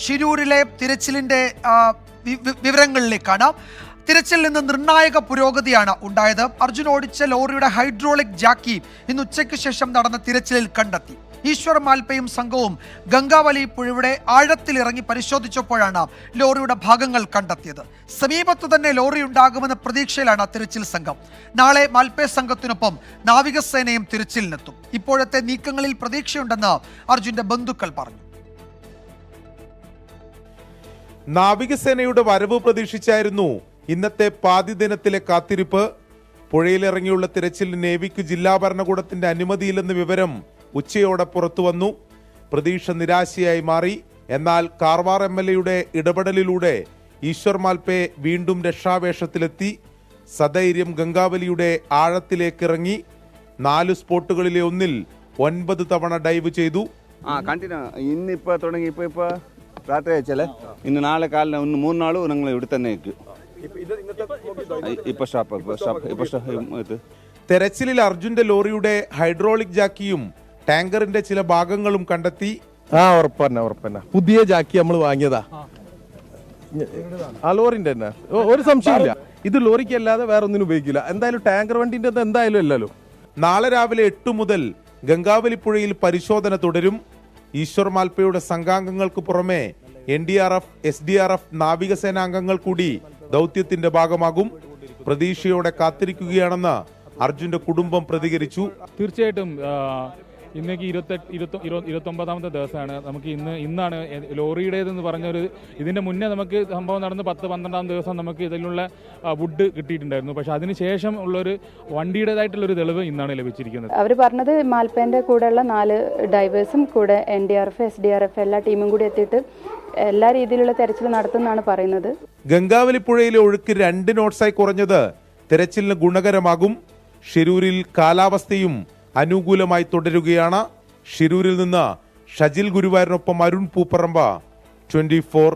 ഷിരൂരിലെ തിരച്ചിലിന്റെ വിവരങ്ങളിലേക്കാണ്. തിരച്ചിലിൽ നിന്ന് നിർണായക പുരോഗതിയാണ് ഉണ്ടായത്. അർജുൻ ഓടിച്ച ലോറിയുടെ ഹൈഡ്രോളിക് ജാക്കി ഇന്ന് ഉച്ചയ്ക്ക് ശേഷം നടന്ന തിരച്ചിലിൽ കണ്ടെത്തി. ഈശ്വർ മാൽപ്പയും സംഘവും ഗംഗാവലി പുഴയുടെ ആഴത്തിലിറങ്ങി പരിശോധിച്ചപ്പോഴാണ് ലോറിയുടെ ഭാഗങ്ങൾ കണ്ടെത്തിയത്. സമീപത്തു തന്നെ ലോറി ഉണ്ടാകുമെന്ന പ്രതീക്ഷയിലാണ് തിരച്ചിൽ സംഘം. നാളെ മാൽപ്പെ സംഘത്തിനൊപ്പം നാവികസേനയും തിരച്ചിലിനെത്തും. ഇപ്പോഴത്തെ നീക്കങ്ങളിൽ പ്രതീക്ഷയുണ്ടെന്ന് അർജുന്റെ ബന്ധുക്കൾ പറഞ്ഞു. നാവികസേനയുടെ വരവ് പ്രതീക്ഷിച്ചായിരുന്നു ഇന്നത്തെ പാതി ദിനത്തിലെ കാത്തിരിപ്പ്. പുഴയിലിറങ്ങിയുള്ള തിരച്ചിൽ നേവിക്ക് ജില്ലാ ഭരണകൂടത്തിന്റെ അനുമതിയില്ലെന്ന വിവരം ഉച്ചയോടെ പുറത്തു വന്നു. പ്രതീക്ഷ നിരാശയായി മാറി. എന്നാൽ കാർവാർ MLA ഇടപെടലിലൂടെ ഈശ്വർ മാൽപ്പെ വീണ്ടും രക്ഷാവേഷത്തിലെത്തി. സധൈര്യം ഗംഗാവലിയുടെ ആഴത്തിലേക്കിറങ്ങി 4 സ്പോട്ടുകളിലെ ഒന്നിൽ 9 തവണ ഡൈവ് ചെയ്തു. ഇന്നിപ്പോൾ തുടങ്ങി ഇപ്പോൾ രാത്രി അയച്ചല്ലേ, ഇന്ന് നാളെ കാലിന് 3 നാളും ഞങ്ങൾ ഇവിടെ തന്നെ തെരച്ചിലിൽ അർജുന്റെ ലോറിയുടെ ഹൈഡ്രോളിക് ജാക്കിയും ടാങ്കറിന്റെ ചില ഭാഗങ്ങളും കണ്ടെത്തി. ഉറപ്പന്നെ പുതിയ ജാക്കി നമ്മൾ വാങ്ങിയതാ. ആ ലോറിന്റെ തന്നെ ഒരു സംശയമില്ല. ഇത് ലോറിക്ക് അല്ലാതെ വേറെ ഒന്നിനും ഉപയോഗിക്കില്ല. എന്തായാലും ടാങ്കർ വണ്ടിന്റെ എന്തായാലും അല്ലല്ലോ. നാളെ രാവിലെ 8 മുതൽ ഗംഗാവലി പുഴയിൽ പരിശോധന തുടരും. ഈശ്വർ മാൽപ്പയുടെ സംഘാംഗങ്ങൾക്ക് പുറമെ NDRF, SDRF നാവികസേനാംഗങ്ങൾ കൂടി ദൗത്യത്തിന്റെ ഭാഗമാകും. പ്രതീക്ഷയോടെ കാത്തിരിക്കുകയാണെന്ന് അർജുന്റെ കുടുംബം പ്രതികരിച്ചു. തീർച്ചയായിട്ടും ഇന്നേക്ക് 29ാമത്തെ ദിവസമാണ്. നമുക്ക് ഇന്നാണ് ലോറിയുടേതെന്ന് പറഞ്ഞൊരു ഇതിന്റെ മുന്നേ നമുക്ക് സംഭവം നടന്ന് 10-12 ദിവസം നമുക്ക് ഇതിലുള്ള വുഡ് കിട്ടിയിട്ടുണ്ടായിരുന്നു. പക്ഷെ അതിനുശേഷം ഉള്ളൊരു വണ്ടിയുടേതായിട്ടുള്ളൊരു തെളിവ് ഇന്നാണ് ലഭിച്ചിരിക്കുന്നത്. അവർ പറഞ്ഞത് മാൽപ്പേന്റെ കൂടെയുള്ള 4 ഡൈവേഴ്സും കൂടെ NDRF, SDRF എല്ലാ ടീമും കൂടി എത്തിയിട്ട് എല്ലാ രീതിയിലുള്ള തെരച്ചിൽ നടത്തുന്നതാണ് പറയുന്നത്. ഗംഗാവലി പുഴയിലെ ഒഴുക്ക് 2 നോട്ട്സായി കുറഞ്ഞത് തെരച്ചിലിന് ഗുണകരമാകും. ഷിരൂരിൽ കാലാവസ്ഥയും അനുകൂലമായി തുടരുകയാണ്. ഷിരൂരിൽ നിന്ന് ഷജിൽ ഗുരുവായൂരിനൊപ്പം അരുൺ പൂപ്പറമ്പ, 24.